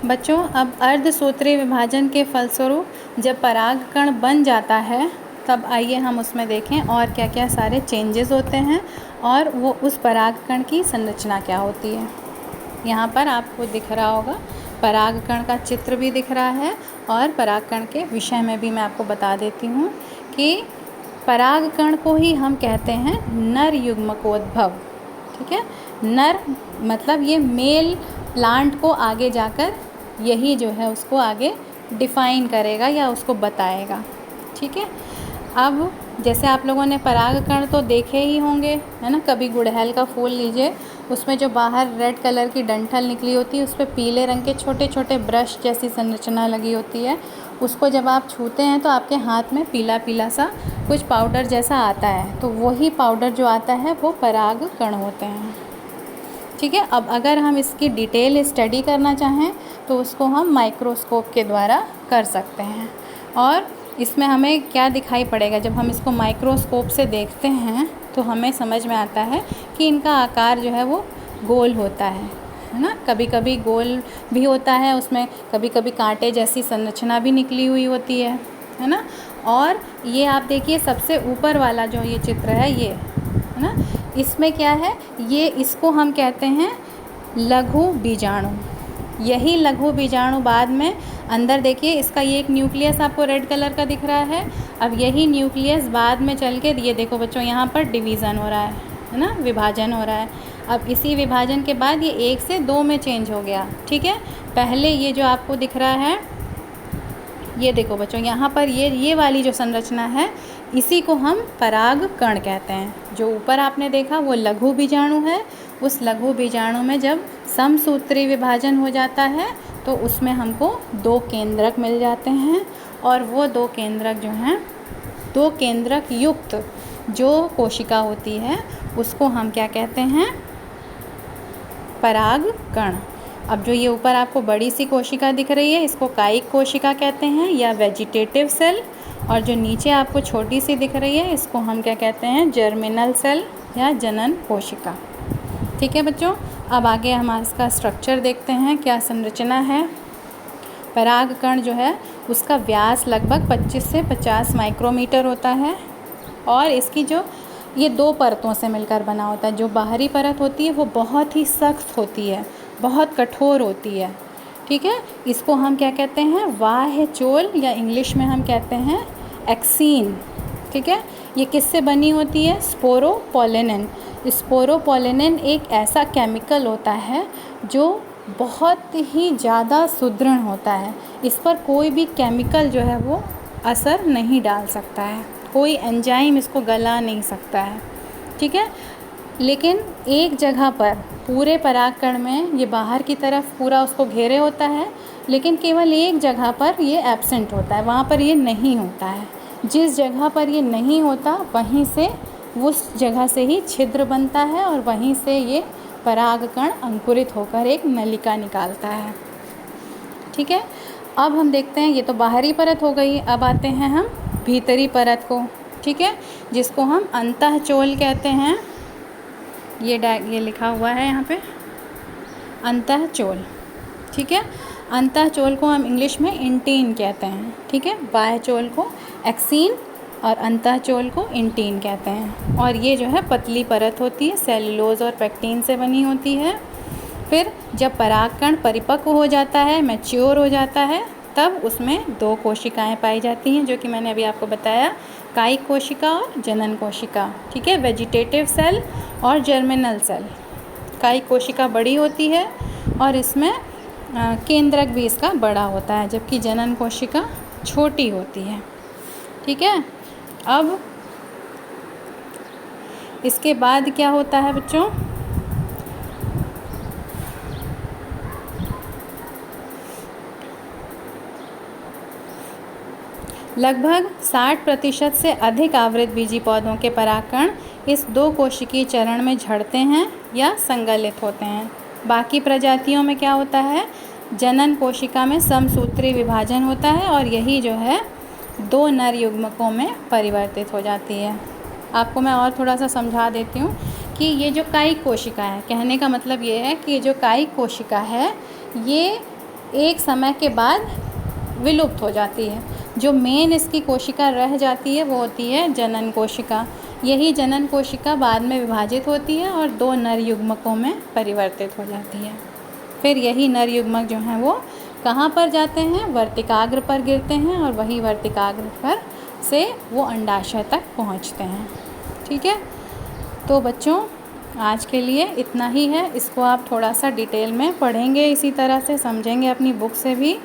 बच्चों, अब अर्धसूत्रीय विभाजन के फलस्वरूप जब परागकण बन जाता है तब आइए हम उसमें देखें और क्या क्या सारे चेंजेस होते हैं और वो उस परागकण की संरचना क्या होती है। यहाँ पर आपको दिख रहा होगा, परागकण का चित्र भी दिख रहा है और परागकण के विषय में भी मैं आपको बता देती हूँ कि परागकण को ही हम कहते हैं नर युग्मकोद्भव। ठीक है, नर मतलब ये मेल प्लांट को आगे जाकर यही जो है उसको आगे डिफ़ाइन करेगा या उसको बताएगा। ठीक है, अब जैसे आप लोगों ने परागकण तो देखे ही होंगे, है ना। कभी गुड़हल का फूल लीजिए, उसमें जो बाहर रेड कलर की डंठल निकली होती है, उस पर पीले रंग के छोटे छोटे ब्रश जैसी संरचना लगी होती है। उसको जब आप छूते हैं तो आपके हाथ में पीला पीला सा कुछ पाउडर जैसा आता है, तो वही पाउडर जो आता है वो परागकण होते हैं। ठीक है, अब अगर हम इसकी डिटेल स्टडी करना चाहें तो उसको हम माइक्रोस्कोप के द्वारा कर सकते हैं। और इसमें हमें क्या दिखाई पड़ेगा, जब हम इसको माइक्रोस्कोप से देखते हैं तो हमें समझ में आता है कि इनका आकार जो है वो गोल होता है ना। कभी कभी गोल भी होता है, उसमें कभी कभी कांटे जैसी संरचना भी निकली हुई होती है ना। और ये आप देखिए सबसे ऊपर वाला जो ये चित्र है, ये है ना, इसमें क्या है, ये इसको हम कहते हैं लघु बीजाणु। यही लघु बीजाणु बाद में अंदर देखिए, इसका ये एक न्यूक्लियस आपको रेड कलर का दिख रहा है। अब यही न्यूक्लियस बाद में चल के ये देखो बच्चों, यहाँ पर डिवीज़न हो रहा है ना, विभाजन हो रहा है। अब इसी विभाजन के बाद ये 1 से 2 में चेंज हो गया। ठीक है, पहले ये जो आपको दिख रहा है, ये देखो बच्चों, यहाँ पर ये वाली जो संरचना है, इसी को हम परागकण कहते हैं। जो ऊपर आपने देखा वो लघु बीजाणु है। उस लघु बीजाणु में जब समसूत्री विभाजन हो जाता है तो उसमें हमको 2 केंद्रक मिल जाते हैं, और वो 2 केंद्रक जो हैं, 2 केंद्रक युक्त जो कोशिका होती है उसको हम क्या कहते हैं, परागकण। अब जो ये ऊपर आपको बड़ी सी कोशिका दिख रही है, इसको कायिक कोशिका कहते हैं या वेजिटेटिव सेल, और जो नीचे आपको छोटी सी दिख रही है इसको हम क्या कहते हैं, जर्मिनल सेल या जनन कोशिका। ठीक है बच्चों, अब आगे हम इसका स्ट्रक्चर देखते हैं, क्या संरचना है। परागकण जो है उसका व्यास लगभग 25 से 50 माइक्रोमीटर होता है, और इसकी जो ये 2 परतों से मिलकर बना होता है। जो बाहरी परत होती है वो बहुत ही सख्त होती है, बहुत कठोर होती है। ठीक है, इसको हम क्या कहते हैं, बाह्य चोल, या इंग्लिश में हम कहते हैं एक्सीन। ठीक है, ये किससे बनी होती है, स्पोरोपोलेनिन। स्पोरोपोलेनिन एक ऐसा केमिकल होता है जो बहुत ही ज़्यादा सुदृढ़ होता है। इस पर कोई भी केमिकल जो है वो असर नहीं डाल सकता है, कोई एंजाइम इसको गला नहीं सकता है। ठीक है, लेकिन एक जगह पर पूरे परागकण में ये बाहर की तरफ पूरा उसको घेरे होता है, लेकिन केवल एक जगह पर ये एब्सेंट होता है, वहाँ पर ये नहीं होता है। जिस जगह पर ये नहीं होता वहीं से, उस जगह से ही छिद्र बनता है और वहीं से ये परागकण अंकुरित होकर एक नलिका निकालता है। ठीक है, अब हम देखते हैं, ये तो बाहरी परत हो गई। अब आते हैं हम भीतरी परत को। ठीक है, जिसको हम अंतःचोल कहते हैं। ये लिखा हुआ है यहाँ पे अंतःचोल। ठीक है, अंतःचोल को हम इंग्लिश में इंटीन कहते हैं। ठीक है, बाह्य चोल को एक्सीन और अंतःचोल को इंटीन कहते हैं। और ये जो है पतली परत होती है, सेलुलोज और पेक्टिन से बनी होती है। फिर जब परागकण परिपक्व हो जाता है, मैच्योर हो जाता है, तब उसमें 2 कोशिकाएं पाई जाती हैं, जो कि मैंने अभी आपको बताया, कायिक कोशिका और जनन कोशिका। ठीक है, वेजिटेटिव सेल और जर्मिनल सेल। कायिक कोशिका बड़ी होती है और इसमें केंद्रक भी इसका बड़ा होता है, जबकि जनन कोशिका छोटी होती है। ठीक है, अब इसके बाद क्या होता है बच्चों, लगभग 60% से अधिक आवृत बीजी पौधों के परागकण इस 2 कोशिकीय चरण में झड़ते हैं या संगलित होते हैं। बाकी प्रजातियों में क्या होता है, जनन कोशिका में समसूत्री विभाजन होता है और यही जो है 2 नर युग्मकों में परिवर्तित हो जाती है। आपको मैं और थोड़ा सा समझा देती हूँ कि ये जो कायिक कोशिका है, कहने का मतलब ये है कि जो कायिक कोशिका है ये एक समय के बाद विलुप्त हो जाती है। जो मेन इसकी कोशिका रह जाती है वो होती है जनन कोशिका। यही जनन कोशिका बाद में विभाजित होती है और 2 नर युग्मकों में परिवर्तित हो जाती है। फिर यही नर युग्मक जो हैं वो कहाँ पर जाते हैं, वर्तिकाग्र पर गिरते हैं और वही वर्तिकाग्र पर से वो अंडाशय तक पहुँचते हैं। ठीक है, तो बच्चों आज के लिए इतना ही है। इसको आप थोड़ा सा डिटेल में पढ़ेंगे, इसी तरह से समझेंगे अपनी बुक से भी।